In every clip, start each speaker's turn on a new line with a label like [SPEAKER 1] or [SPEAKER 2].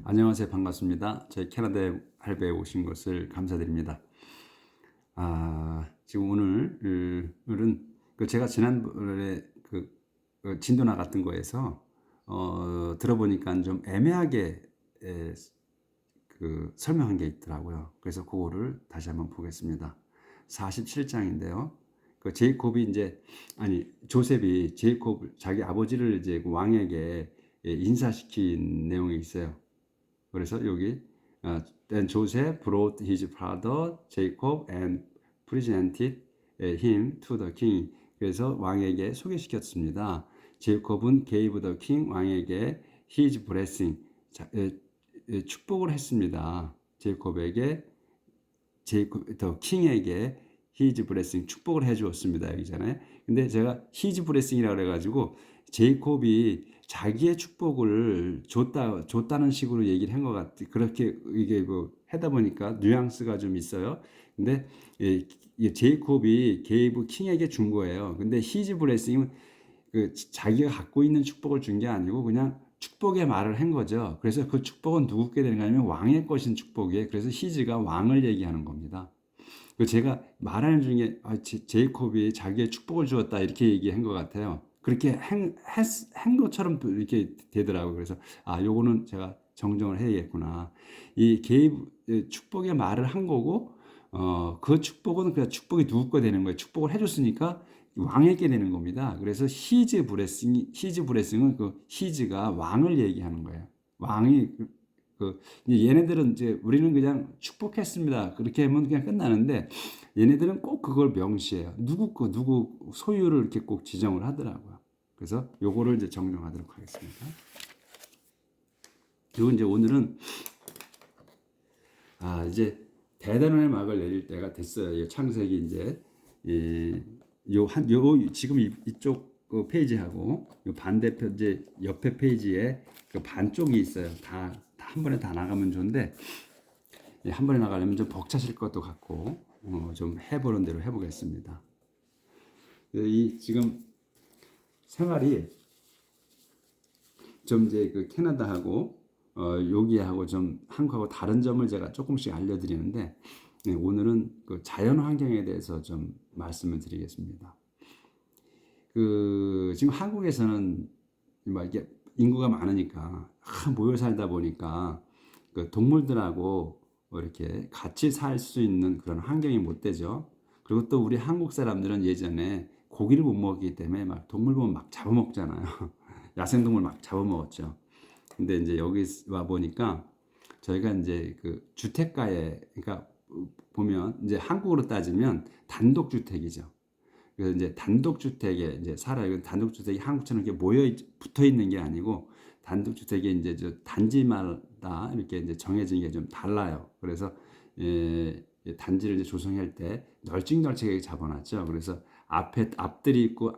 [SPEAKER 1] 안녕하세요. 반갑습니다. 저희 캐나다에 할배에 오신 것을 감사드립니다. 지금 오늘은 제가 지난번에 진도 나갔던 거에서 들어보니까 좀 애매하게 에, 설명한 게 있더라고요. 그래서 그거를 다시 한번 보겠습니다. 47장인데요. 제이콥이 이제 조셉이 제이콥 자기 아버지를 이제 그 왕에게 인사시킨 내용이 있어요. 그래서 여기 then Joseph brought his brother Jacob and presented him to the king. 그래서 왕에게 소개시켰습니다. 제이콥은 gave the king 왕에게 his blessing 축복을 했습니다. 제이콥에게 더 킹에게 his blessing 축복을 해 주었습니다. 여기잖아요. 근데 제가 his blessing이라고 그래 가지고 제이콥이 자기의 축복을 줬다는 식으로 얘기를 한 것 같아. 그렇게 이게 뭐 하다 보니까 뉘앙스가 좀 있어요. 근데 제이콥이 게이브 킹에게 준 거예요. 근데 his blessing은 자기가 갖고 있는 축복을 준 게 아니고 그냥 축복의 말을 한 거죠. 그래서 그 축복은 누구께 되는가 하면 왕의 것인 축복이에요. 그래서 히즈가 왕을 얘기하는 겁니다. 제가 말하는 중에 제이콥이 자기의 축복을 주었다 이렇게 얘기한 것 같아요. 그렇게 한 것처럼 이렇게 되더라고요. 그래서 요거는 제가 정정을 해야겠구나. 이 축복의 말을 한 거고 그 축복은 그냥 축복이 누구 거 되는 거예요. 축복을 해줬으니까 왕에게 되는 겁니다. 그래서 히즈 브레싱은 히즈가 왕을 얘기하는 거예요. 왕이 얘네들은 이제 우리는 그냥 축복했습니다. 그렇게 하면 그냥 끝나는데 얘네들은 꼭 그걸 명시해요. 누구 소유를 이렇게 꼭 지정을 하더라고요. 그래서 요거를 이제 정정하도록 하겠습니다. 그리고 이제 오늘은 이제 대단원의 막을 내릴 때가 됐어요. 창세기 이제 지금 이쪽 그 페이지하고 요 반대편 이제 옆에 페이지에 그 반쪽이 있어요. 다 한 번에 다 나가면 좋은데 한 번에 나가려면 좀 벅차실 것도 같고 좀 해보는 대로 해보겠습니다. 이 지금 생활이 좀 이제 그 캐나다하고 여기하고 좀 한국하고 다른 점을 제가 조금씩 알려드리는데 오늘은 그 자연 환경에 대해서 좀 말씀을 드리겠습니다. 지금 한국에서는 막 이게 인구가 많으니까 모여 살다 보니까 그 동물들하고 이렇게 같이 살 수 있는 그런 환경이 못 되죠. 그리고 또 우리 한국 사람들은 예전에 고기를 못 먹기 때문에 막 동물 보면 막 잡아먹잖아요. 야생동물 막 잡아먹었죠. 근데 이제 여기 와 보니까 저희가 이제 그 주택가에 그러니까 보면 이제 한국으로 따지면 단독주택이죠. 그래서 이제 단독주택에 이제 살아요. 단독주택이 한국처럼 이렇게 붙어 있는 게 아니고 단독주택이 이제 저 단지마다 이렇게 이제 정해진 게 좀 달라요. 그래서 단지를 이제 조성할 때 널찍널찍하게 잡아놨죠. 그래서 앞들이 있고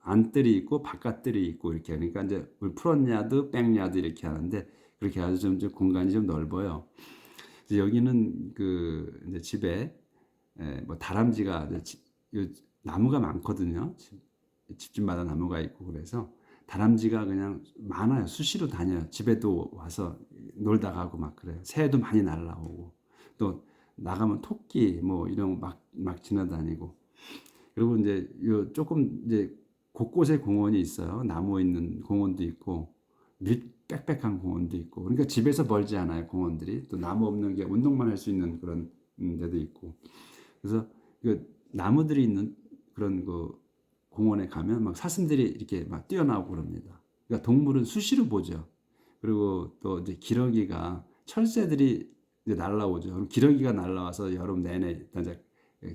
[SPEAKER 1] 안뜰이 있고 바깥뜰이 있고 이렇게 그러니까 이제 프론야드, 백야드 이렇게 하는데 그렇게 아주 좀 공간이 좀 넓어요. 여기는 이제 집에 뭐 다람쥐가 나무가 많거든요. 집집마다 나무가 있고 그래서 다람쥐가 그냥 많아요. 수시로 다녀요. 집에도 와서 놀다 가고 막 그래요. 새도 많이 날라오고 또 나가면 토끼 뭐 이런 막 지나다니고 그리고 이제 조금 이제 곳곳에 공원이 있어요. 나무 있는 공원도 있고 빽빽한 공원도 있고 그러니까 집에서 멀지 않아요. 공원들이 또 나무 없는 게 운동만 할 수 있는 그런 데도 있고 그래서 나무들이 있는 그런 공원에 가면 막 사슴들이 이렇게 막 뛰어나오고 그럽니다. 그러니까 동물은 수시로 보죠. 그리고 또 이제 기러기가 철새들이 이제 날라오죠. 그럼 기러기가 날라와서 여름 내내 이제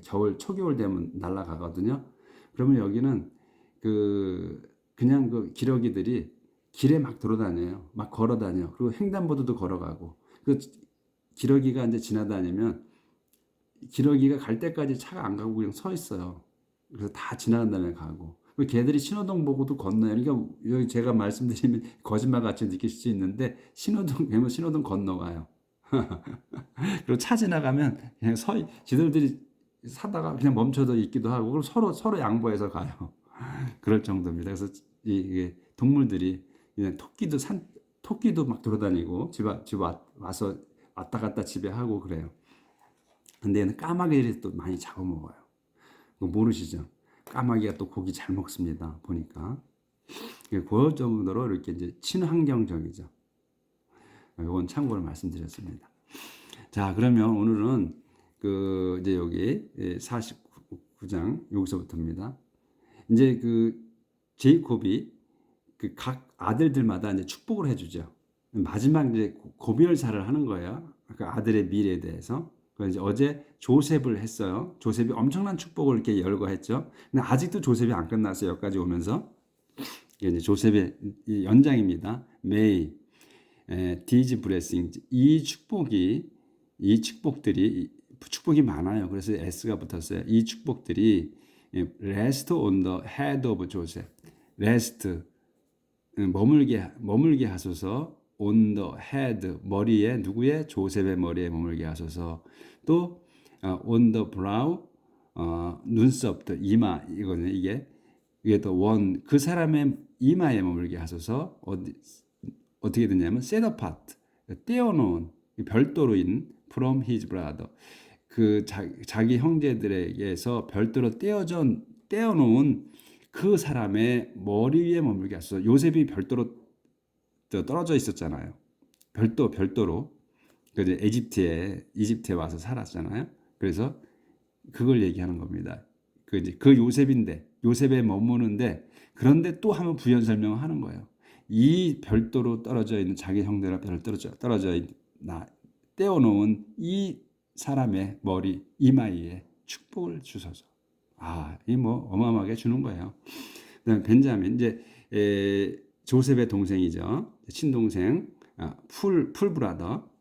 [SPEAKER 1] 겨울 초겨울 되면 날아가거든요. 그러면 여기는 그냥 기러기들이 길에 막 돌아다녀요. 막 걸어다녀. 그리고 횡단보도도 걸어가고. 기러기가 이제 지나다니면 기러기가 갈 때까지 차가 안 가고 그냥 서 있어요. 그래서 다 지나간 다음에 가고. 걔들이 신호등 보고도 건너요. 그러니까 여기 제가 말씀드리면 거짓말 같이 느낄 수 있는데 신호등 건너가요. 그리고 차 지나가면 그냥 지들들이 사다가 그냥 멈춰져 있기도 하고 그리고 서로 양보해서 가요. 그럴 정도입니다. 그래서 이게 동물들이 그냥 토끼도 막 돌아다니고 와서 왔다 갔다 집에 하고 그래요. 근데 얘는 까마귀들이 또 많이 잡아먹어요. 그거 모르시죠? 까마귀가 또 고기 잘 먹습니다. 보니까. 그 정도로 이렇게 이제 친환경적이죠. 이건 참고로 말씀드렸습니다. 자, 그러면 오늘은 그 이제 여기 49장 여기서부터입니다. 이제 그 제이콥이 그 각 아들들마다 이제 축복을 해주죠. 마지막 이제 고별사를 하는 거예요. 그 아들의 미래에 대해서. 그래서 이제 어제 조셉을 했어요. 조셉이 엄청난 축복을 이렇게 열거했죠. 근데 아직도 조셉이 안 끝났어요. 여기까지 오면서. 이게 이제 조셉의 연장입니다. May these blessings 이 축복이 많아요. 그래서 S가 붙었어요. 이 축복들이 rest on the head of Joseph. rest 머물게 하소서. on the head 머리에 누구의 조셉의 머리에 머물게 하소서. 또 on the brow 눈썹 또 이마 이거는 이게 또 원 그 사람의 이마에 머물게 하소서. 어떻게 되냐면 set apart 떼어놓은 별도로인 from his brother 그 자기 형제들에게서 별도로 떼어놓은 그 사람의 머리 위에 머물게 하소서. 요셉이 별도로 떨어져 있었잖아요. 별도로 그 이집트에 와서 살았잖아요. 그래서 그걸 얘기하는 겁니다. 그 요셉인데 요셉에 머무는데 그런데 또 한번 부연 설명하는 거예요. 이 별도로 떨어져 있는 자기 형제라 떨어져 떼어놓은 이 사람의 머리 이마에 축복을 주소서. 이 뭐 어마어마하게 주는 거예요. 그다음 벤자민 이제 조셉의 동생이죠. 친동생 풀 브라더.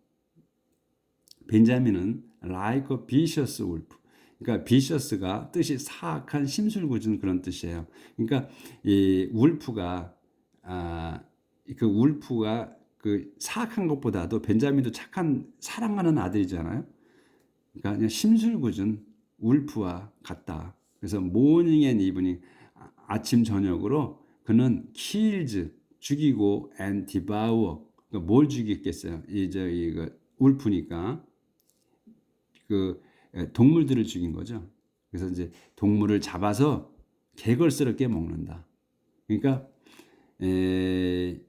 [SPEAKER 1] 벤자민은 like a vicious wolf. 그러니까 vicious,가 뜻이 사악한 심술궂은 그런 뜻이에요. 그러니까 이 울프가 그 사악한 것보다도 벤자민도 착한 사랑하는 아들이잖아요. 그러니까 그냥 심술궂은 울프와 같다. 그래서 모닝 앤 이브닝 아침 저녁으로 그는 kills 죽이고 and devour 그러니까 뭘 죽이겠어요? 그 울프니까 그 동물들을 죽인 거죠. 그래서 이제 동물을 잡아서 개걸스럽게 먹는다. 그러니까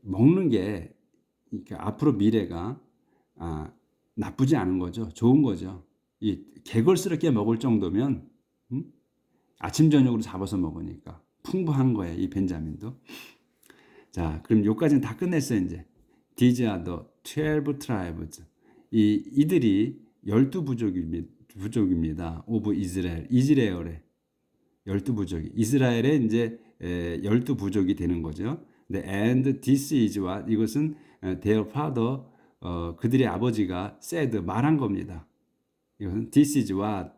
[SPEAKER 1] 먹는 게 그러니까 앞으로 미래가 나쁘지 않은 거죠. 좋은 거죠. 이 개걸스럽게 먹을 정도면 아침 저녁으로 잡아서 먹으니까 풍부한 거예요. 이 벤자민도. 자, 그럼 여기까지는 다 끝냈어요. 이제 These are the 12 tribes. 이들이 12부족입니다. 오브 이스라엘의 12부족이 이스라엘의 이제 12부족이 되는 거죠. 근데 and this is와 이것은 their father 그들의 아버지가 said 말한 겁니다. 이것은 this is와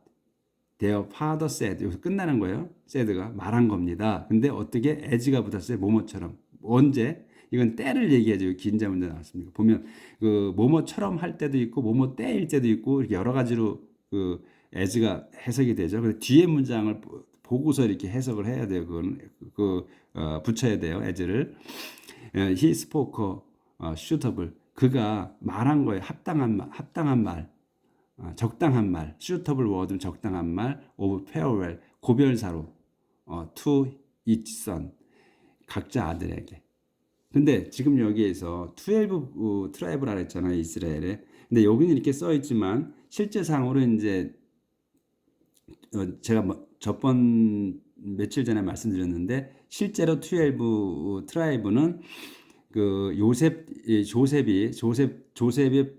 [SPEAKER 1] their father said 여기서 끝나는 거예요. said가 말한 겁니다. 근데 어떻게 as가 붙었어요? 뭐뭐처럼. 언제? 이건 때를 얘기하죠. 긴 자문제 나왔습니다. 보면 그 뭐뭐처럼 할 때도 있고 뭐뭐 때일 때도 있고 이렇게 여러 가지로 그 as가 해석이 되죠. 그래서 뒤에 문장을 보고서 이렇게 해석을 해야 돼요. 그건 붙여야 돼요. as를. He spoke suitable. 그가 말한 거에 합당한 말. 적당한 말, suitable word는 적당한 말, of farewell 고별사로 to each son 각자 아들에게. 근데 지금 여기에서 12 트라이브라 했잖아요, 이스라엘에. 근데 여기는 이렇게 써 있지만 실제상으로 이제 제가 저번 며칠 전에 말씀드렸는데 실제로 12 트라이브는 그 조셉이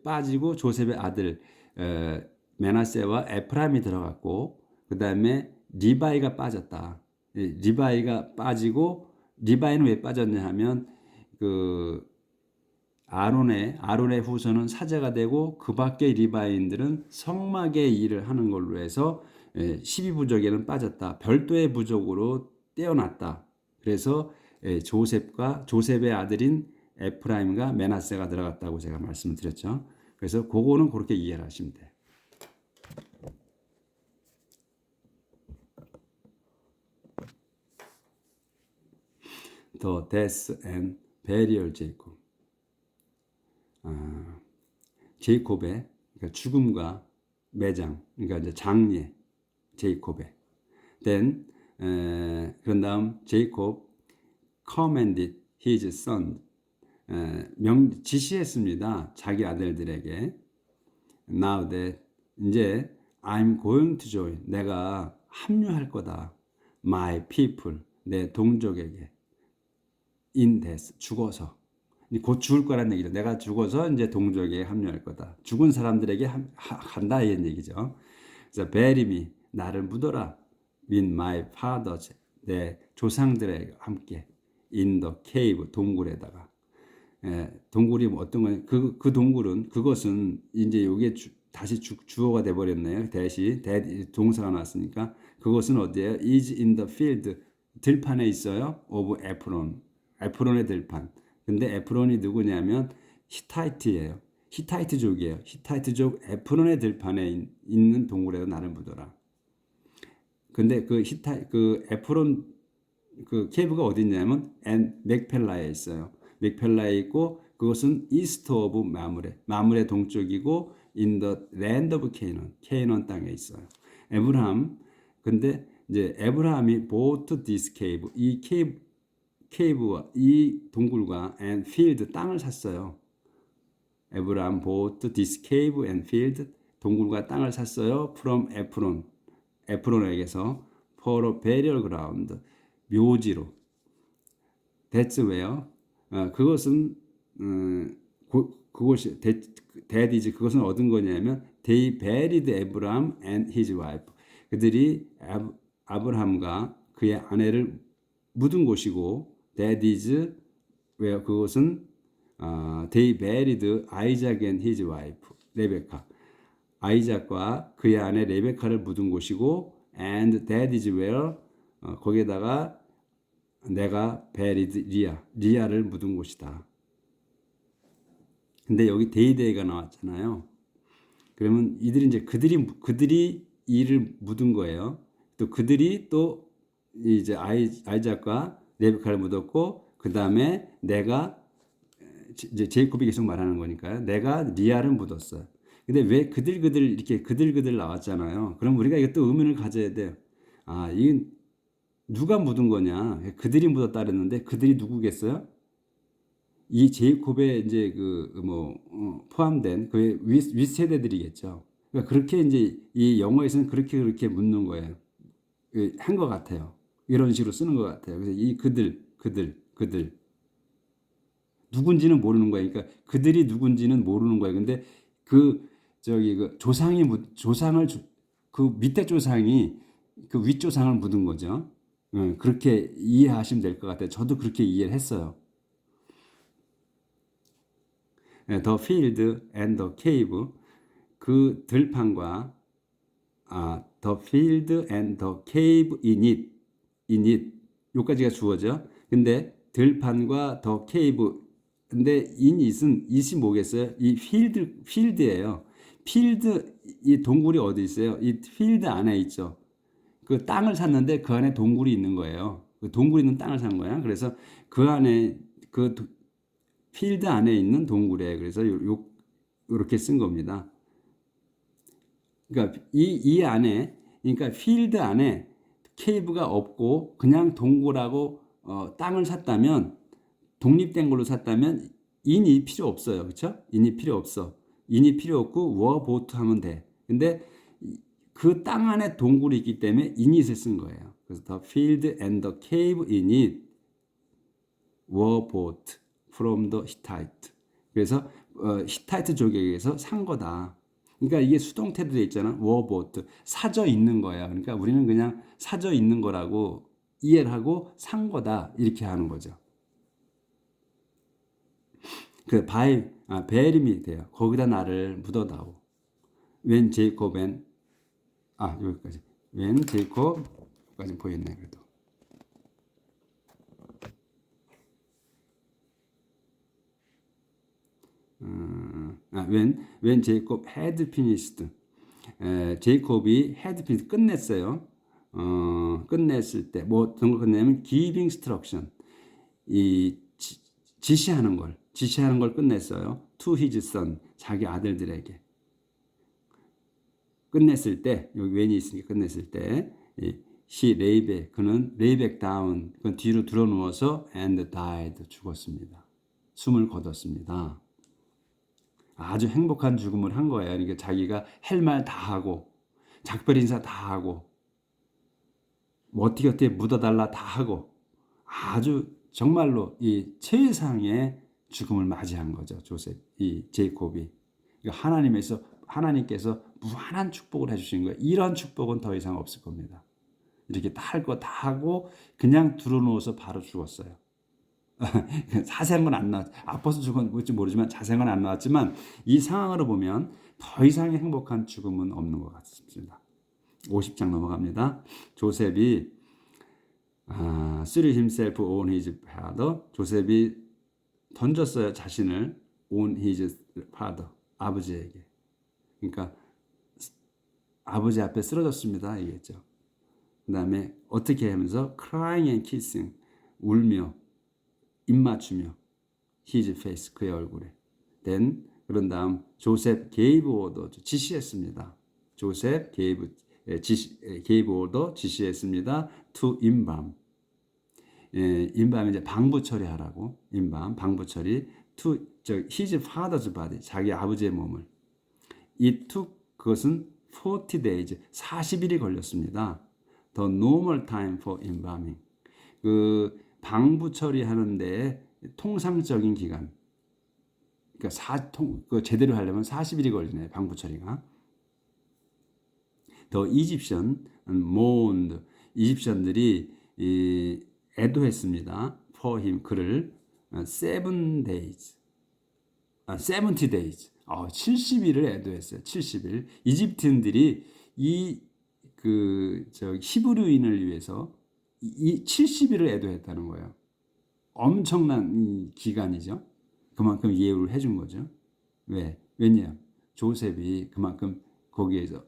[SPEAKER 1] 빠지고 조셉의 아들 메나세와 에프라임이 들어갔고 그 다음에 리바이가 빠졌다. 리바이가 빠지고 리바이는 왜 빠졌냐 하면 그 아론의 후손은 사제가 되고 그 밖의 리바인들은 성막의 일을 하는 걸로 해서 12부족에는 빠졌다. 별도의 부족으로 떼어놨다. 그래서 조셉의 아들인 에프라임과 메나세가 들어갔다고 제가 말씀을 드렸죠. 그래서 그거는 그렇게 이해를 하시면 돼요. The death and burial Jacob. 제이콥의 그러니까 죽음과 매장, 그러니까 이제 장례, 제이콥의. Then 그런 다음 제이콥 commanded his son, 지시했습니다. 자기 아들들에게. Now that 이제 I'm going to join, 내가 합류할 거다. My people, 내 동족에게. In death, 죽어서. 곧 죽을 거란 얘기죠. 내가 죽어서 이제 동족에 합류할 거다. 죽은 사람들에게 간다 이런 얘기죠. 그래서 bury me, 나를 묻어라. with my fathers, 내 조상들에 함께. in the cave, 동굴에다가. 동굴이 뭐 어떤 거냐? 그 동굴은 그것은 이제 이게 다시 주어가 돼 버렸네요. 대시 동사가 나왔으니까 그것은 어디에요? is in the field, 들판에 있어요. of 에프론, 에프론의 들판. 근데 에프론이 누구냐면 히타이트예요. 히타이트족이에요. 히타이트족 에프론의 들판에 있는 동굴에서 나를 묻어라. 근데 그 에프론 그 케이브가 어디 있냐면 맥펠라에 있어요. 맥펠라에 있고 그것은 이스트 오브 마물의 동쪽이고 in the land of Canaan, 케이난 땅에 있어요. 에브라함, 근데 이제 에브라함이 bought this cave, 이 케이브와 이 동굴과 and field, 땅을 샀어요. 에브라함 bought this cave and field, 동굴과 땅을 샀어요. from 에프론에게서 for a burial ground, 묘지로. That's where, 그것은 그것이 that is, 그것은 얻은 거냐면 they buried Abraham and his wife, 그들이 아브라함과 그의 아내를 묻은 곳이고, that is where, 그것은 they buried Isaac and his wife, 레베카, 아이작과 그의 아내 레베카를 묻은 곳이고, and that is where, 거기에다가 내가 buried 리아를 묻은 곳이다. 근데 여기 데이데이가 나왔잖아요. 그러면 이들이 이제 그들이 이를 묻은 거예요. 또 그들이 또 이제 아이작과 레베카를 묻었고, 그 다음에 내가, 이제 제이콥이 계속 말하는 거니까요. 내가 리아를 묻었어요. 근데 왜 이렇게 나왔잖아요. 그럼 우리가 이게 또 의문을 가져야 돼요. 이건 누가 묻은 거냐? 그들이 묻었다 그랬는데 그들이 누구겠어요? 이 제이콥에 이제 포함된 그 윗세대들이겠죠. 그러니까 그렇게 이제 이 영어에서는 그렇게 묻는 거예요. 한 것 같아요. 이런 식으로 쓰는 것 같아요. 그래서 이 그들 누군지는 모르는 거예요. 그러니까 그들이 누군지는 모르는 거예요. 근데 그 조상을 그 밑에 조상이 그 윗조상을 묻은 거죠. 그렇게 이해하시면 될 것 같아요. 저도 그렇게 이해를 했어요. The field and the cave, 그 들판과 the field and the cave in it, 요까지가 주어져. 근데 들판과 the cave, 근데 in it이 뭐겠어요? 이 필드예요. 필드, 이 동굴이 어디 있어요? 이 필드 안에 있죠. 그 땅을 샀는데 그 안에 동굴이 있는 거예요. 그 동굴이 있는 땅을 산 거야. 그래서 그 안에 필드 안에 있는 동굴에, 그래서 요렇게 쓴 겁니다. 그러니까 이 안에, 그러니까 필드 안에 케이브가 없고 그냥 동굴하고 땅을 샀다면, 독립된 걸로 샀다면 인이 필요 없어요. 그렇죠? 인이 필요 없어. 인이 필요 없고 were bought 하면 돼. 근데 그 땅 안에 동굴이 있기 때문에 init을 쓴 거예요. 그래서 the field and the cave in it were bought from the Hittite. 그래서 히타이트족에게서 산 거다. 그러니까 이게 수동태도 돼 있잖아. were bought, 사져 있는 거야. 그러니까 우리는 그냥 사져 있는 거라고 이해를 하고 산 거다 이렇게 하는 거죠. 그 베림이 돼요. 거기다 나를 묻어다오. When Jacob and 여기까지. When Jacob까지 보였네. 그래도. When Jacob had finished, 제이콥이 had finished, 끝냈어요. 끝냈을 때 뭐 어떤 걸 끝내면 giving instruction, 이 지시하는 걸, 지시하는 걸 끝냈어요. To his son, 자기 아들들에게. 끝냈을 때, 여기 when이 있으니까 끝냈을 때, he lay back, 그는 lay back down, 그건 뒤로 드러누워서 and died, 죽었습니다. 숨을 거뒀습니다. 아주 행복한 죽음을 한 거예요. 그러니까 자기가 할 말 다 하고, 작별 인사 다 하고, 뭐 어떻게 묻어달라 다 하고, 아주 정말로 이 최상의 죽음을 맞이한 거죠. 이 제이콥이. 하나님께서 무한한 축복을 해주신 거예요. 이런 축복은 더 이상 없을 겁니다. 이렇게 다 할 거 다 하고 그냥 들어누워서 바로 죽었어요. 자세한 건 안 나왔. 아파서 죽었는지 모르지만 자세한 건 안 나왔지만 이 상황으로 보면 더 이상의 행복한 죽음은 없는 것 같습니다. 50장 넘어갑니다. 조셉이 threw himself on his father. 조셉이 던졌어요. 자신을 on his father. 아버지에게. 그러니까 아버지 앞에 쓰러졌습니다. 얘기했죠. 그 다음에 어떻게 하면서 crying and kissing. 울며 입 맞추며 his face. 그의 얼굴에. then 그런 다음 조셉 gave order. 지시했습니다. 조셉 gave order. 지시했습니다. to embalm. 임밤 이제 방부 처리하라고. 임밤 방부 처리 to his father's body. 자기 아버지의 몸을. It took, 그것은 40 days, 40일이 걸렸습니다. The normal time for embalming. 그 방부 처리하는데 통상적인 기간. 그러니까 그 제대로 하려면 40일이 걸리네. 방부 처리가. The Egyptian mourned. 이집션들이 애도했습니다. For him, 그를 7 days. 70 days. 70일을 애도했어요. 70일. 이집트인들이 히브리인을 위해서 이 70일을 애도했다는 거예요. 엄청난 기간이죠. 그만큼 예우를 해준 거죠. 왜냐? 조셉이 그만큼 거기에서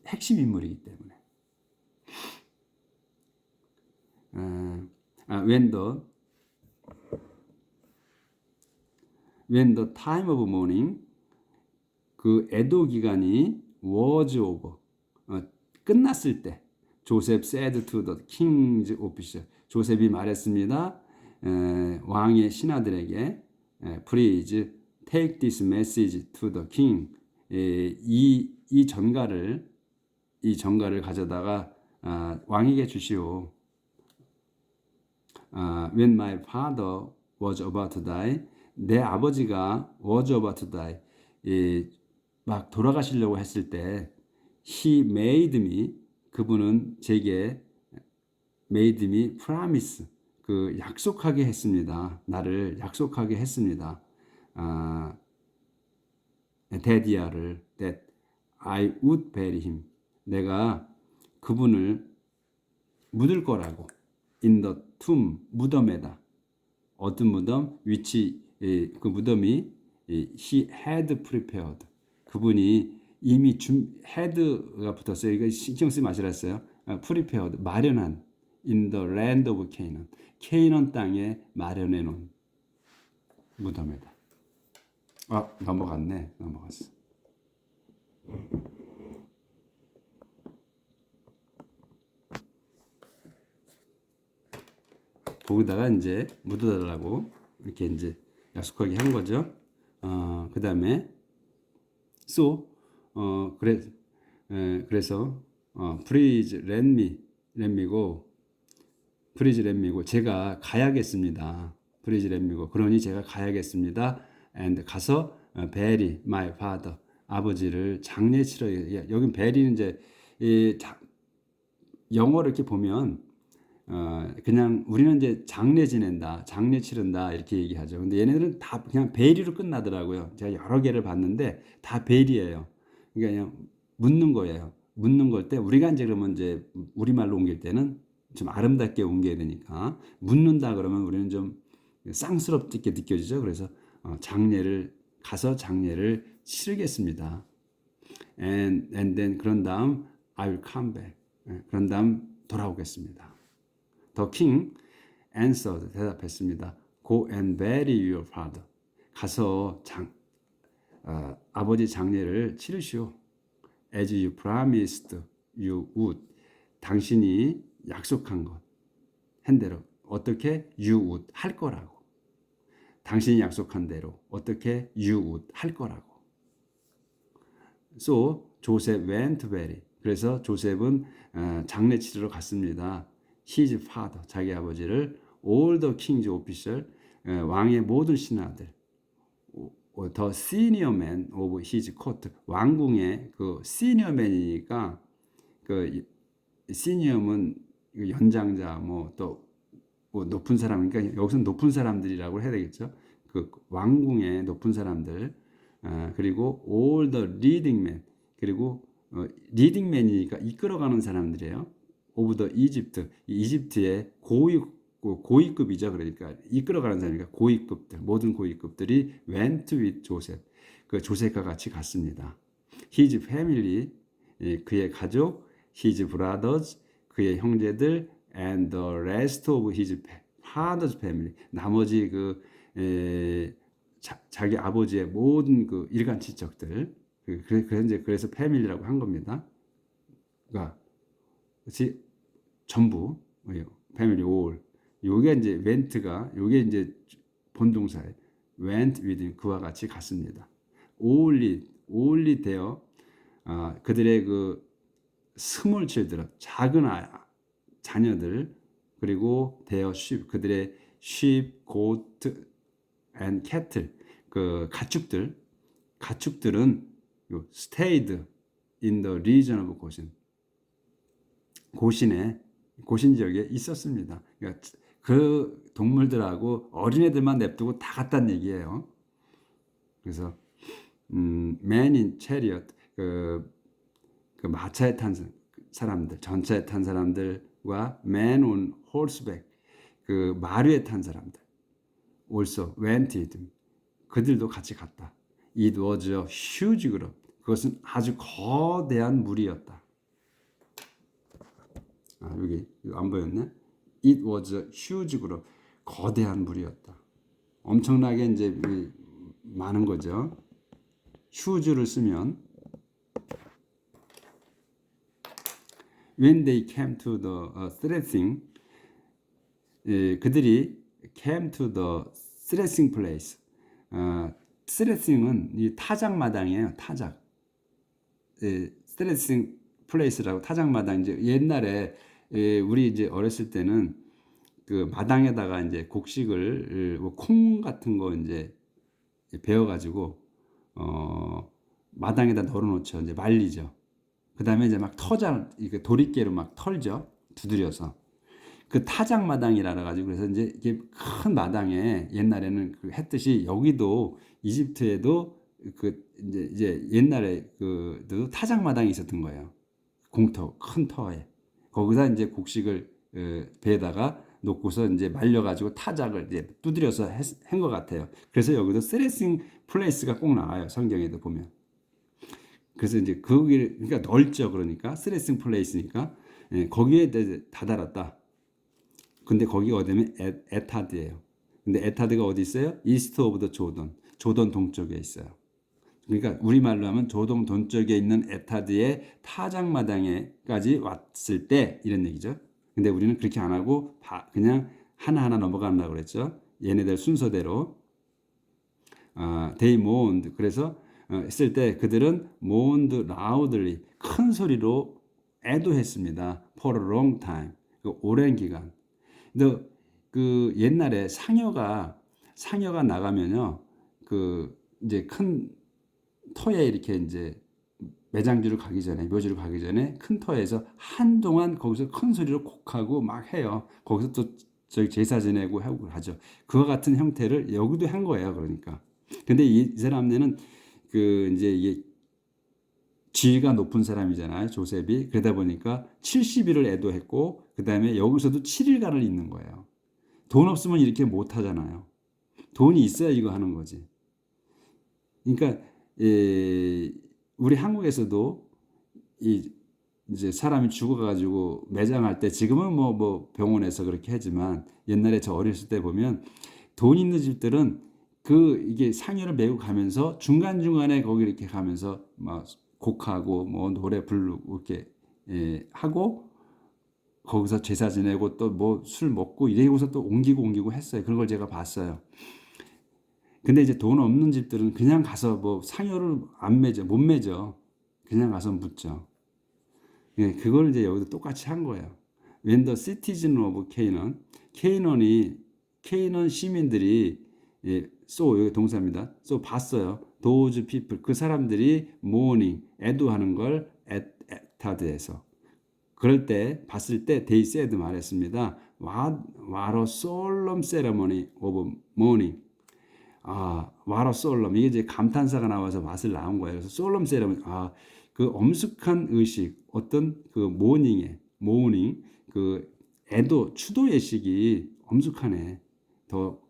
[SPEAKER 1] 핵심 인물이기 때문에. When the time of mourning, 그 애도 기간이 was over, 끝났을 때, 조셉 said to the king's official, 조셉이 말했습니다. 왕의 신하들에게, please take this message to the king. 이 전가를 가져다가 왕에게 주시오. When my father was about to die, 내 아버지가 was about to die, 막 돌아가시려고 했을 때, he made me, 그분은 제게 made me promise, 그 약속하게 했습니다. 나를 약속하게 했습니다. 데디아를 that I would bury him, 내가 그분을 묻을 거라고. in the tomb, 무덤에다. 어떤 무덤? 그 무덤이 he had prepared. 그분이 이미 had가 붙었어요. 이거 신경 쓰지 마시라 했어요. prepared, 마련한. in the land of Canaan. 케이넌 땅에 마련해 놓은 무덤에다. 넘어갔어. 거기다가 이제 묻어달라고 이렇게 이제 약속하게 한 거죠. 그 다음에 그래서 please let me고 please let me고 제가 가야겠습니다. please let me고 그러니 제가 가야겠습니다. and 가서 bury my father, 아버지를 장례 치러. 여긴 bury는 이제 영어를 이렇게 보면 그냥 우리는 이제 장례 지낸다, 장례 치른다 이렇게 얘기하죠. 근데 얘네들은 다 그냥 베리로 끝나더라고요. 제가 여러 개를 봤는데 다 베리예요. 그러니까 그냥 묻는 거예요. 묻는 걸 때 우리가 이제 그러면 이제 우리말로 옮길 때는 좀 아름답게 옮겨야 되니까 묻는다 그러면 우리는 좀 쌍스럽게 느껴지죠. 그래서 가서 장례를 치르겠습니다. and then 그런 다음 I will come back. 그런 다음 돌아오겠습니다. The king answered, 대답했습니다. Go and bury your father. 가서 아버지 장례를 치르시오. As you promised you would. 당신이 약속한 것 한 대로 어떻게 you would 할 거라고. 당신이 약속한 대로 어떻게 you would 할 거라고. So Joseph went to bury. 그래서 조셉은 장례 치르러 갔습니다. His father, 자기 아버지를 all the king's official, 왕의 모든 신하들, the senior man of his court, 왕궁의 그 senior man이니까 그 senior은 연장자 또 높은 사람, 그러니까 여기서 높은 사람들이라고 해야 되겠죠. 그 왕궁의 높은 사람들, 그리고 all the leading men, 그리고 leading man이니까 이끌어가는 사람들이에요. of the Egypt, 이집트의 고위급이죠. 그러니까 이끌어가는 사람이니까 고위급들, 모든 고위급들이 went with Joseph, 그 조셉과 같이 갔습니다. His family, 그의 가족, his brothers, 그의 형제들, and the rest of his father's family, 나머지 자기 아버지의 모든 그 일간 친척들, 그래서 패밀리라고 한 겁니다. 그러니까 전부 패밀리 all. 요게 이제 went가 요게 이제 본동사에 went with 그와 같이 갔습니다. only 되어 그들의 그 스몰 children, 작은 자녀들, 그리고 their sheep, 그들의 sheep, goat and cattle, 그 가축들은 stayed in the region of 고신 지역에 있었습니다. 그러니까 그 동물들하고 어린애들만 냅두고 다 갔다는 얘기예요. 그래서 man in chariot, 그 마차에 탄 사람들, 전차에 탄 사람들과 man on horseback, 그 마류에 탄 사람들, also went with them, 그들도 같이 갔다. It was a huge group. 그것은 아주 거대한 무리였다. 여기 안 보였네? It was a huge group. 거대한 무리였다. 엄청나게 이제 많은 거죠. huge를 쓰면 when they came to the threshing, 그들이 came to the threshing place. threshing은 이 타작마당이에요. 타작. threshing place라고 타작마당. 이제 옛날에 우리 이제 어렸을 때는 그 마당에다가 이제 곡식을 콩 같은 거 이제 베어가지고 마당에다 널어놓죠. 이제 말리죠. 그 다음에 이제 막 이렇게 도리깨로 막 털죠. 두드려서. 그 타작마당이라 가지고 그래서 이제 이게 큰 마당에 옛날에는 했듯이 여기도 이집트에도 이제 옛날에 타작마당이 있었던 거예요. 공터, 큰 터에. 거기다 이제 곡식을 배에다가 놓고서 이제 말려가지고 타작을 이제 두드려서 한 것 같아요. 그래서 여기도 스레싱 플레이스가 꼭 나와요. 성경에도 보면. 그래서 이제 그러니까 넓죠. 그러니까 스레싱 플레이스니까 거기에 다다랐다. 근데 거기가 어디냐면 에타드예요. 근데 에타드가 어디 있어요? 이스트 오브 더 조던 동쪽에 있어요. 그러니까 우리말로 하면 조던 동쪽에 있는 에타드의 타작마당에까지 왔을 때 이런 얘기죠. 근데 우리는 그렇게 안 하고 그냥 하나하나 넘어간다고 그랬죠. 얘네들 순서대로. they mourned. 그래서 했을 때 그들은 mourned loudly, 큰 소리로 애도했습니다. for a long time. 오랜 기간. 근데 그 옛날에 상여가 나가면요, 이제 큰 터에 이렇게 이제 묘지를 가기 전에 큰 터에서 한동안 거기서 큰 소리로 곡하고 막 해요. 거기서 또 저기 제사 지내고 하고 하죠. 그와 같은 형태를 여기도 한 거예요. 그러니까. 근데 이 사람들은 이제 이게 지위가 높은 사람이잖아요. 조셉이. 그러다 보니까 70일을 애도했고, 그 다음에 여기서도 7일간을 있는 거예요. 돈 없으면 이렇게 못 하잖아요. 돈이 있어야 이거 하는 거지. 그러니까 우리 한국에서도 이제 사람이 죽어가지고 매장할 때, 지금은 뭐 병원에서 그렇게 하지만 옛날에 저 어렸을 때 보면 돈 있는 집들은 이게 상여를 메고 가면서 중간중간에 거기 이렇게 가면서 막 곡하고 뭐 노래 부르고 이렇게 하고 거기서 제사 지내고 또 뭐 술 먹고 이래고서 또 옮기고 했어요. 그런 걸 제가 봤어요. 근데 이제 돈 없는 집들은 그냥 가서 뭐 상여를 안 맺어, 못 맺어. 그냥 가서 묻죠. 예, 그걸 이제 여기도 똑같이 한 거예요. When the citizen of Canaan, 케이넌 시민들이 여기 동사입니다. 봤어요. Those people, 그 사람들이 mourning, 애도하는 걸 타드에서 그럴 때 봤을 때 they said 말했습니다. What a solemn ceremony of mourning. what a solemn, 이게 이제 감탄사가 나와서 맛을 나온 거예요. 그래서 solemn ceremony, 그 엄숙한 의식, 어떤 그 모닝, 그 애도, 추도 예식이 엄숙하네. 더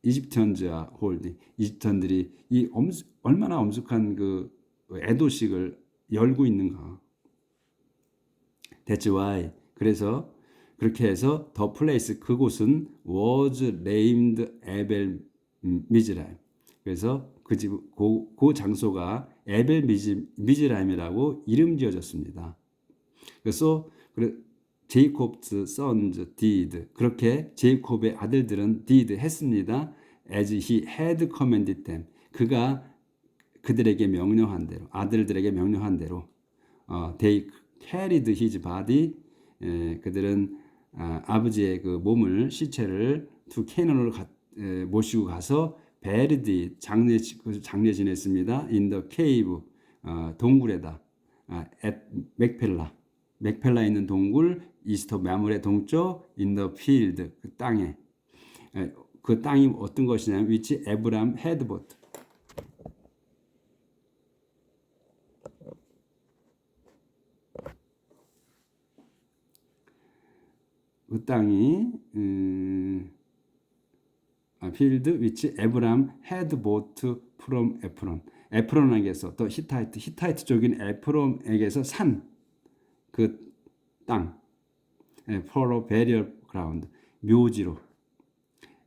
[SPEAKER 1] 이집트언즈와 홀딩, 이집트언들이 얼마나 엄숙한 그 애도식을 열고 있는가. That's why. 그래서 그렇게 해서 the place, 그곳은 was named 에벨 미즈라임. 그래서 그 장소가 에벨 미즈라임이라고 이름 지어졌습니다. 그래서 제이콥스 sons did, 그렇게 제이콥의 아들들은 did 했습니다. as he had commanded them, 그가 그들에게 명령한 대로, 아들들에게 명령한 대로. they carried his body, 그들은 아버지의 그 몸을, 시체를 to Canaan으로 모시고 가서 buried, 장례 지냈습니다. in the cave, 동굴에다. at 맥펠라 있는 동굴, east of 마물의 동쪽, in the field, 그 땅에. 그 땅이 어떤 것이냐면 which Abraham had bought. 그 땅이 field which Abraham had bought from 에프론. 에프론에게서, 또 히타이트 쪽인 에프론에게서 산 그 땅, for a burial ground, 묘지로.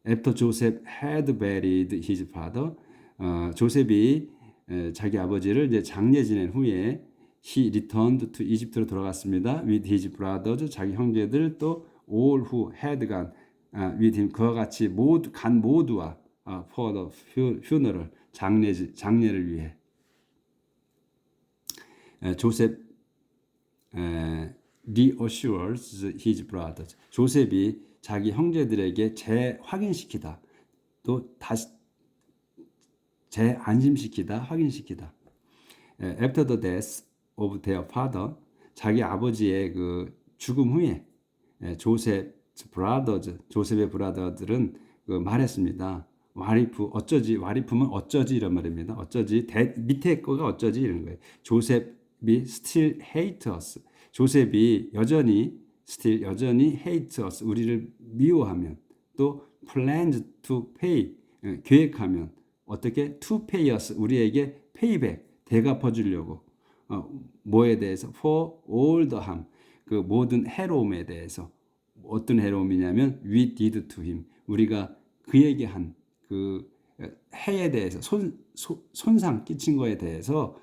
[SPEAKER 1] After Joseph had buried his father, 조셉이 자기 아버지를 이제 장례 지낸 후에 he returned to Egypt로 돌아갔습니다. with his brothers, 자기 형제들, 또 all who had gone with him, 그와 같이 모두와 for the funeral, 장례를 위해. 조셉 reassures his brothers, 조셉이 자기 형제들에게 재확인시키다, 또 다시 재안심시키다, 확인시키다. After the death of their father, 자기 아버지의 그 죽음 후에 조셉의 브라더들은 그 말했습니다. 와리프면 어쩌지 이런 말입니다. 어쩌지, 밑에 거가 어쩌지 이런 거예요. 조셉이 still hate us, 조셉이 여전히 hate us, 우리를 미워하면, 또 plans to pay, 계획하면, 어떻게 to pay us, 우리에게 payback, 대갚아 주려고. 뭐에 대해서? for all the harm, 그 모든 해로움에 대해서. 어떤 해로움이냐면 we did to him, 우리가 그에게 한 그 해에 대해서, 손상 끼친 거에 대해서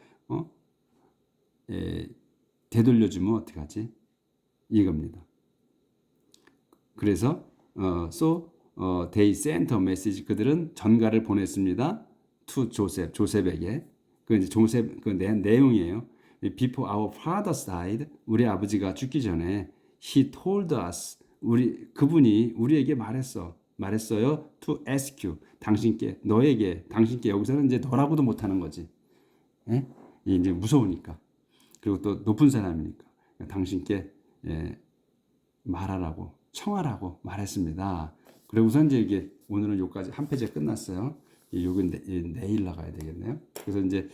[SPEAKER 1] 되돌려주면 어떡하지? 이겁니다. 그래서 they sent a message, 그들은 전가를 보냈습니다. to 조셉에게. 그 이제 그 내용이에요. Before our father died, 우리 아버지가 죽기 전에 he told us, 그분이 우리에게 말했어요. to ask you, 당신께, 여기서는 이제 너라고도 못하는 거지. 이제 무서우니까. 그리고 또 높은 사람이니까 당신께 말하라고, 청하라고 말했습니다. 그리고서 이제 이게 오늘은 여기까지 한 페이지가 끝났어요. 요건 내일 나가야 되겠네요. 그래서 이제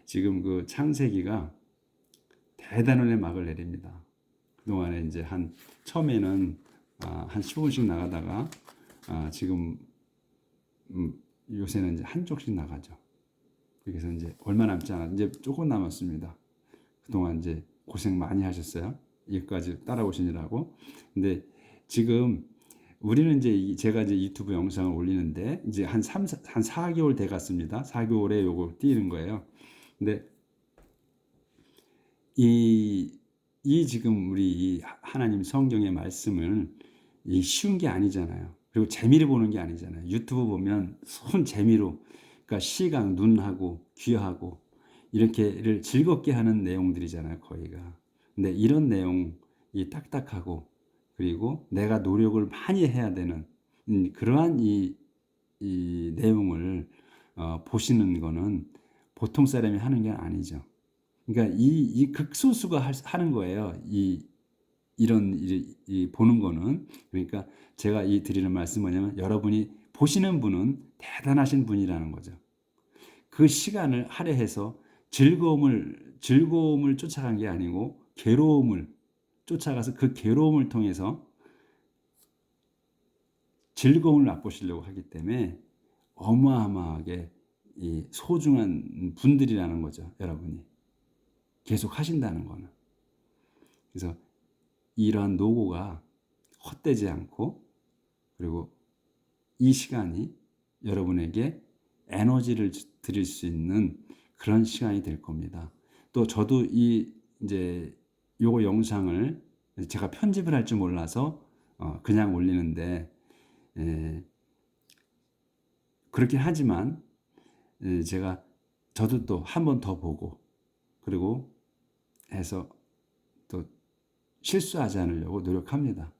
[SPEAKER 1] 지금 그 창세기가 대단원의 막을 내립니다. 그동안에 이제 처음에는 한 15분씩 나가다가 지금 요새는 이제 한 쪽씩 나가죠. 그래서 이제 얼마 남지 않아, 이제 조금 남았습니다. 그동안 이제 고생 많이 하셨어요. 여기까지 따라오시느라고. 근데 지금 우리는 이제 제가 이제 유튜브 영상을 올리는데 이제 한 4개월 돼 갔습니다. 4개월에 요거 띄는 거예요. 근데 이 지금 우리 이 하나님 성경의 말씀을 이 쉬운 게 아니잖아요. 그리고 재미를 보는 게 아니잖아요. 유튜브 보면 손 재미로, 그러니까 시각, 눈하고 귀하고 이렇게를 즐겁게 하는 내용들이잖아요, 거의가. 근데 이런 내용이 딱딱하고 그리고 내가 노력을 많이 해야 되는 그러한 이 내용을 보시는 거는 보통 사람이 하는 게 아니죠. 그러니까 이 극소수가 하는 거예요. 이런 이 보는 거는. 그러니까 제가 이 드리는 말씀 뭐냐면 여러분이 보시는 분은 대단하신 분이라는 거죠. 그 시간을 할애해서 즐거움을 쫓아간 게 아니고 괴로움을 쫓아가서 그 괴로움을 통해서 즐거움을 맛보시려고 하기 때문에 어마어마하게 이 소중한 분들이라는 거죠. 여러분이 계속 하신다는 거는. 그래서 이러한 노고가 헛되지 않고 그리고 이 시간이 여러분에게 에너지를 드릴 수 있는 그런 시간이 될 겁니다. 또 저도 이제 요거 영상을 제가 편집을 할 줄 몰라서 그냥 올리는데 그렇긴 하지만 제가 저도 또 한 번 더 보고 그리고 해서 또 실수하지 않으려고 노력합니다.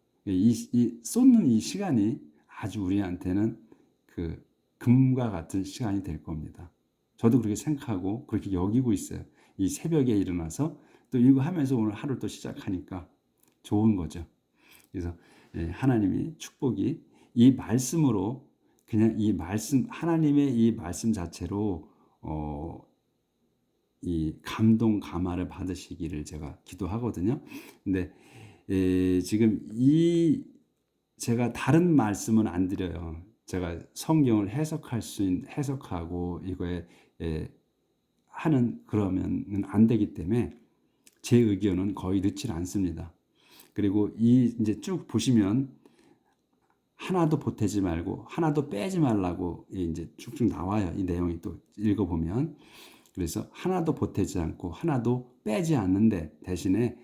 [SPEAKER 1] 쏟는 이 시간이 아주 우리한테는 그 금과 같은 시간이 될 겁니다. 저도 그렇게 생각하고 그렇게 여기고 있어요. 이 새벽에 일어나서 또 이거 하면서 오늘 하루를 또 시작하니까 좋은 거죠. 그래서 하나님이 축복이 이 말씀으로 그냥 이 말씀 하나님의 이 말씀 자체로 이 감동 감화를 받으시기를 제가 기도하거든요. 근데 지금 제가 다른 말씀은 안 드려요. 제가 성경을 해석하고 이거에 하는 그러면은 안 되기 때문에 제 의견은 거의 넣지 않습니다. 그리고 이제 쭉 보시면 하나도 보태지 말고 하나도 빼지 말라고 이제 쭉쭉 나와요. 이 내용이 또 읽어보면. 그래서 하나도 보태지 않고 하나도 빼지 않는데 대신에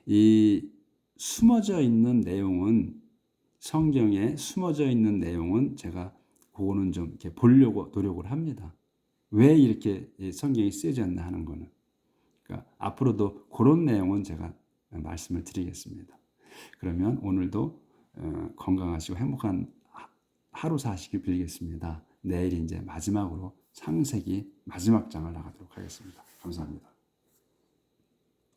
[SPEAKER 1] 이 숨어져 있는 내용은 성경에 숨어져 있는 내용은 제가 그거는 좀 이렇게 보려고 노력을 합니다. 왜 이렇게 성경이 쓰여졌나 하는 거는. 그러니까 앞으로도 그런 내용은 제가 말씀을 드리겠습니다. 그러면 오늘도 건강하시고 행복한 하루 사시길 빌겠습니다. 내일 이제 마지막으로 창세기 마지막 장을 나가도록 하겠습니다. 감사합니다.